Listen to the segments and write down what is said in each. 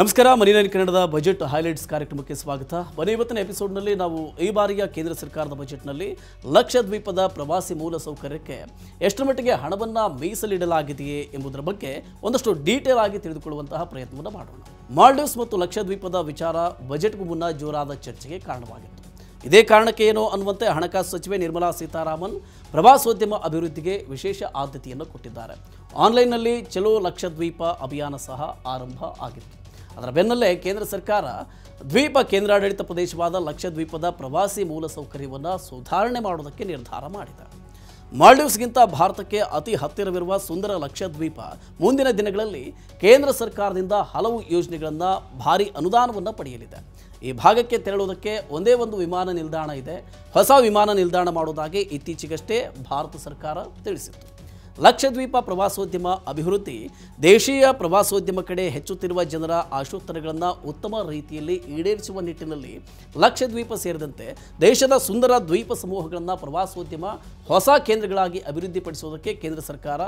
ನಮಸ್ಕಾರ ಮನಿ9 ಕನ್ನಡದ budget highlights ಕಾರ್ಯಕ್ರಮಕ್ಕೆ ಸ್ವಾಗತ. ಇವತ್ತಿನ ಎಪಿಸೋಡ್ನಲ್ಲಿ ನಾವು ಈ ಬಾರಿಯ ಕೇಂದ್ರ ಸರ್ಕಾರದ ಬಜೆಟ್ನಲ್ಲಿ ಲಕ್ಷದ್ವೀಪದ ಪ್ರವಾಸಿ ಮೂಲಸೌಕರ್ಯಕ್ಕೆ ಎಷ್ಟರ ಮಟ್ಟಿಗೆ ಹಣವನ್ನು ಮೀಸಲಿಡಲಾಗಿದೆಯೇ ಎಂಬುದರ ಬಗ್ಗೆ ಒಂದಷ್ಟು ಡೀಟೇಲ್ ಆಗಿ ತಿಳಿದುಕೊಳ್ಳುವಂತಹ ಪ್ರಯತ್ನವನ್ನು ಮಾಡೋಣ. ಮಾಲ್ಡೀವ್ಸ್ ಮತ್ತು ಲಕ್ಷದ್ವೀಪದ ವಿಚಾರ ಬಜೆಟ್ಗೂ ಮುನ್ನ ಜೋರಾದ ಚರ್ಚೆಗೆ ಕಾರಣವಾಗಿತ್ತು. ಇದೇ ಕಾರಣಕ್ಕೆ ಏನೋ ಅನ್ನುವಂತೆ ಹಣಕಾಸು ಸಚಿವೆ ನಿರ್ಮಲಾ ಸೀತಾರಾಮನ್ ಪ್ರವಾಸೋದ್ಯಮ ಅಭಿವೃದ್ಧಿಗೆ ವಿಶೇಷ ಆದ್ಯತೆಯನ್ನು ಕೊಟ್ಟಿದ್ದಾರೆ. ಆನ್ಲೈನ್ನಲ್ಲಿ ಚಲೋ ಲಕ್ಷದ್ವೀಪ ಅಭಿಯಾನ ಸಹ ಆರಂಭ ಆಗಿತ್ತು. ಅದರ ಬೆನ್ನಲ್ಲೇ ಕೇಂದ್ರ ಸರ್ಕಾರ ದ್ವೀಪ ಕೇಂದ್ರಾಡಳಿತ ಪ್ರದೇಶವಾದ ಲಕ್ಷದ್ವೀಪದ ಪ್ರವಾಸಿ ಮೂಲಸೌಕರ್ಯವನ್ನು ಸುಧಾರಣೆ ಮಾಡುವುದಕ್ಕೆ ನಿರ್ಧಾರ ಮಾಡಿದೆ. ಮಾಲ್ಡೀವ್ಸ್ಗಿಂತ ಭಾರತಕ್ಕೆ ಅತಿ ಹತ್ತಿರವಿರುವ ಸುಂದರ ಲಕ್ಷದ್ವೀಪ ಮುಂದಿನ ದಿನಗಳಲ್ಲಿ ಕೇಂದ್ರ ಸರ್ಕಾರದಿಂದ ಹಲವು ಯೋಜನೆಗಳನ್ನು ಭಾರಿ ಅನುದಾನವನ್ನು ಪಡೆಯಲಿದೆ. ಈ ಭಾಗಕ್ಕೆ ತೆರಳುವುದಕ್ಕೆ ಒಂದೇ ಒಂದು ವಿಮಾನ ನಿಲ್ದಾಣ ಇದೆ. ಹೊಸ ವಿಮಾನ ನಿಲ್ದಾಣ ಮಾಡುವುದಾಗಿ ಇತ್ತೀಚೆಗಷ್ಟೇ ಭಾರತ ಸರ್ಕಾರ ತಿಳಿಸಿತ್ತು. ಲಕ್ಷದ್ವೀಪ ಪ್ರವಾಸೋದ್ಯಮ ಅಭಿವೃದ್ಧಿ ದೇಶೀಯ ಪ್ರವಾಸೋದ್ಯಮ ಕಡೆ ಹೆಚ್ಚುತ್ತಿರುವ ಜನರ ಆಶೋತ್ತರಗಳನ್ನು ಉತ್ತಮ ರೀತಿಯಲ್ಲಿ ಈಡೇರಿಸುವ ನಿಟ್ಟಿನಲ್ಲಿ ಲಕ್ಷದ್ವೀಪ ಸೇರಿದಂತೆ ದೇಶದ ಸುಂದರ ದ್ವೀಪ ಸಮೂಹಗಳನ್ನು ಪ್ರವಾಸೋದ್ಯಮ ಹೊಸ ಕೇಂದ್ರಗಳಾಗಿ ಅಭಿವೃದ್ಧಿಪಡಿಸುವುದಕ್ಕೆ ಕೇಂದ್ರ ಸರ್ಕಾರ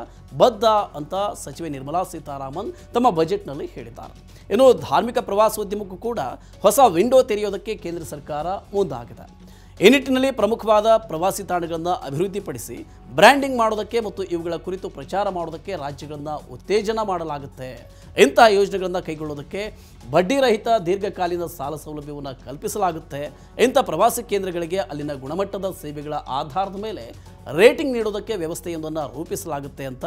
ಬದ್ಧ ಅಂತ ಸಚಿವೆ ನಿರ್ಮಲಾ ಸೀತಾರಾಮನ್ ತಮ್ಮ ಬಜೆಟ್ನಲ್ಲಿ ಹೇಳಿದ್ದಾರೆ. ಇನ್ನು ಧಾರ್ಮಿಕ ಪ್ರವಾಸೋದ್ಯಮಕ್ಕೂ ಕೂಡ ಹೊಸ ವಿಂಡೋ ತೆರೆಯೋದಕ್ಕೆ ಕೇಂದ್ರ ಸರ್ಕಾರ ಮುಂದಾಗಿದೆ. ಈ ನಿಟ್ಟಿನಲ್ಲಿ ಪ್ರಮುಖವಾದ ಪ್ರವಾಸಿ ತಾಣಗಳನ್ನು ಅಭಿವೃದ್ಧಿಪಡಿಸಿ ಬ್ರ್ಯಾಂಡಿಂಗ್ ಮಾಡೋದಕ್ಕೆ ಮತ್ತು ಇವುಗಳ ಕುರಿತು ಪ್ರಚಾರ ಮಾಡೋದಕ್ಕೆ ರಾಜ್ಯಗಳನ್ನು ಉತ್ತೇಜನ ಮಾಡಲಾಗುತ್ತೆ. ಇಂತಹ ಯೋಜನೆಗಳನ್ನು ಕೈಗೊಳ್ಳೋದಕ್ಕೆ ಬಡ್ಡಿರಹಿತ ದೀರ್ಘಕಾಲೀನ ಸಾಲ ಸೌಲಭ್ಯವನ್ನು ಕಲ್ಪಿಸಲಾಗುತ್ತೆ. ಇಂಥ ಪ್ರವಾಸಿ ಕೇಂದ್ರಗಳಿಗೆ ಅಲ್ಲಿನ ಗುಣಮಟ್ಟದ ಸೇವೆಗಳ ಆಧಾರದ ಮೇಲೆ ರೇಟಿಂಗ್ ನೀಡೋದಕ್ಕೆ ವ್ಯವಸ್ಥೆಯೊಂದನ್ನು ರೂಪಿಸಲಾಗುತ್ತೆ ಅಂತ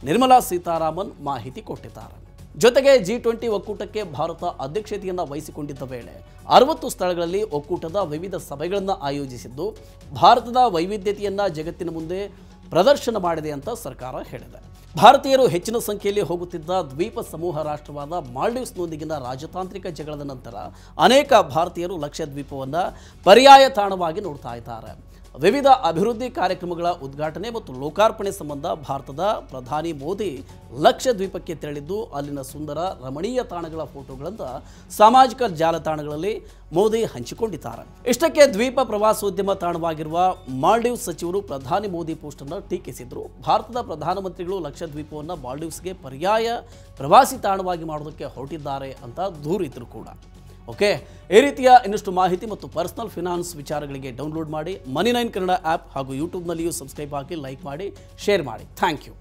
ನಿರ್ಮಲಾ ಸೀತಾರಾಮನ್ ಮಾಹಿತಿ ಕೊಟ್ಟಿದ್ದಾರೆ. ಜೊತೆಗೆ G20 ಒಕ್ಕೂಟಕ್ಕೆ ಭಾರತ ಅಧ್ಯಕ್ಷತೆಯನ್ನು ವಹಿಸಿಕೊಂಡಿದ್ದ ವೇಳೆ 60 ಸ್ಥಳಗಳಲ್ಲಿ ಒಕ್ಕೂಟದ ವಿವಿಧ ಸಭೆಗಳನ್ನು ಆಯೋಜಿಸಿದ್ದು ಭಾರತದ ವೈವಿಧ್ಯತೆಯನ್ನು ಜಗತ್ತಿನ ಮುಂದೆ ಪ್ರದರ್ಶನ ಮಾಡಿದೆ ಅಂತ ಸರ್ಕಾರ ಹೇಳಿದೆ. ಭಾರತೀಯರು ಹೆಚ್ಚಿನ ಸಂಖ್ಯೆಯಲ್ಲಿ ಹೋಗುತ್ತಿದ್ದ ದ್ವೀಪ ಸಮೂಹ ರಾಷ್ಟ್ರವಾದ ಮಾಲ್ಡೀವ್ಸ್ನೊಂದಿಗಿನ ರಾಜತಾಂತ್ರಿಕ ಜಗಳದ ನಂತರ ಅನೇಕ ಭಾರತೀಯರು ಲಕ್ಷದ್ವೀಪವನ್ನು ಪರ್ಯಾಯ ತಾಣವಾಗಿ ನೋಡ್ತಾ ಇದ್ದಾರೆ. ವಿವಿಧ ಅಭಿವೃದ್ಧಿ ಕಾರ್ಯಕ್ರಮಗಳ ಉದ್ಘಾಟನೆ ಮತ್ತು ಲೋಕಾರ್ಪಣೆ ಸಂಬಂಧ ಭಾರತದ ಪ್ರಧಾನಿ ಮೋದಿ ಲಕ್ಷದ್ವೀಪಕ್ಕೆ ತೆರಳಿದ್ದು ಅಲ್ಲಿನ ಸುಂದರ ರಮಣೀಯ ತಾಣಗಳ ಫೋಟೋಗಳನ್ನು ಸಾಮಾಜಿಕ ಜಾಲತಾಣಗಳಲ್ಲಿ ಮೋದಿ ಹಂಚಿಕೊಂಡಿದ್ದಾರೆ. ಇಷ್ಟಕ್ಕೆ ದ್ವೀಪ ಪ್ರವಾಸೋದ್ಯಮ ತಾಣವಾಗಿರುವ ಮಾಲ್ಡೀವ್ಸ್ ಸಚಿವರು ಪ್ರಧಾನಿ ಮೋದಿ ಪೋಸ್ಟನ್ನು ಟೀಕಿಸಿದರು. ಭಾರತದ ಪ್ರಧಾನಮಂತ್ರಿಗಳು ಲಕ್ಷದ್ವೀಪವನ್ನು ಮಾಲ್ಡೀವ್ಸ್ಗೆ ಪರ್ಯಾಯ ಪ್ರವಾಸಿ ತಾಣವಾಗಿ ಮಾಡೋದಕ್ಕೆ ಹೊರಟಿದ್ದಾರೆ ಅಂತ ದೂರಿದ್ರು ಕೂಡ. ಓಕೆ, ಈ ರೀತಿಯ ಇನ್ನಷ್ಟು ಮಾಹಿತಿ ಮತ್ತು ಪರ್ಸನಲ್ ಫಿನಾನ್ಸ್ ವಿಚಾರಗಳಿಗೆ ಡೌನ್ಲೋಡ್ ಮಾಡಿ ಮನಿ9 ಕನ್ನಡ ಆ್ಯಪ್ ಹಾಗೂ ಯೂಟ್ಯೂಬ್ನಲ್ಲಿಯೂ ಸಬ್ಸ್ಕ್ರೈಬ್ ಆಗಿ ಲೈಕ್ ಮಾಡಿ ಶೇರ್ ಮಾಡಿ. Thank you.